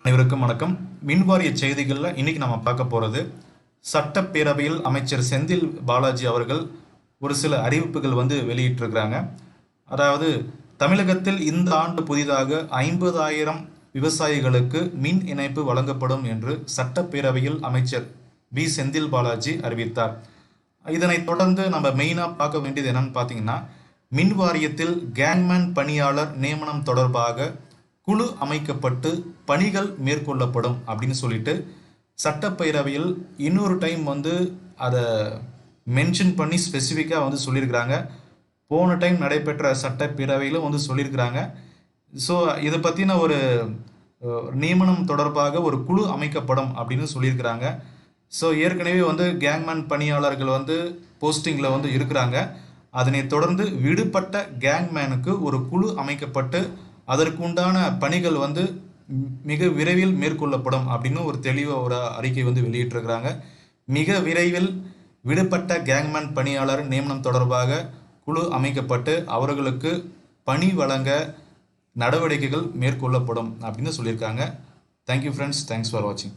அனைவருக்கும் வணக்கம். மின்வாரிய செய்திகளில் இன்னைக்கு நம்ம பார்க்க போகிறது, சட்டப்பேரவையில் அமைச்சர் செந்தில் பாலாஜி அவர்கள் ஒரு சில அறிவிப்புகள் வெளியிட்டிருக்கிறாங்க. அதாவது தமிழகத்தில் இந்த ஆண்டு புதிதாக 50,000 விவசாயிகளுக்கு மின் இணைப்பு வழங்கப்படும் என்று சட்டப்பேரவையில் அமைச்சர் செந்தில் பாலாஜி அறிவித்தார். இதனைத் தொடர்ந்து நம்ம மெயினாக பார்க்க வேண்டியது என்னன்னு பார்த்தீங்கன்னா, மின் வாரியத்தில் கேங்மேன் பணியாளர் நியமனம் தொடர்பாக குழு அமைக்கப்பட்டு பணிகள் மேற்கொள்ளப்படும் அப்படின்னு சொல்லிட்டு சட்டப்பேரவையில் இன்னொரு டைம் அதை மென்ஷன் பண்ணி ஸ்பெசிஃபிக்காக சொல்லியிருக்கிறாங்க. போன டைம் நடைபெற்ற சட்டப்பேரவையிலும் சொல்லியிருக்கிறாங்க. ஸோ இதை பற்றின ஒரு நியமனம் தொடர்பாக ஒரு குழு அமைக்கப்படும் அப்படின்னு சொல்லியிருக்கிறாங்க. ஸோ ஏற்கனவே கேங்மேன் பணியாளர்கள் போஸ்டிங்கில் இருக்கிறாங்க. அதனை தொடர்ந்து விடுபட்ட கேங்மேனுக்கு ஒரு குழு அமைக்கப்பட்டு அதற்குண்டான பணிகள் மிக விரைவில் மேற்கொள்ளப்படும் அப்படின்னு ஒரு தெளிவாக ஒரு அறிக்கை வெளியிட்டிருக்கிறாங்க. மிக விரைவில் விடுபட்ட கேங்மேன் பணியாளர் நியமனம் தொடர்பாக குழு அமைக்கப்பட்டு அவர்களுக்கு பணி வழங்க நடவடிக்கைகள் மேற்கொள்ளப்படும் அப்படின்னு சொல்லியிருக்காங்க. தேங்க்யூ ஃப்ரெண்ட்ஸ், தேங்க்ஸ் ஃபார் வாட்சிங்.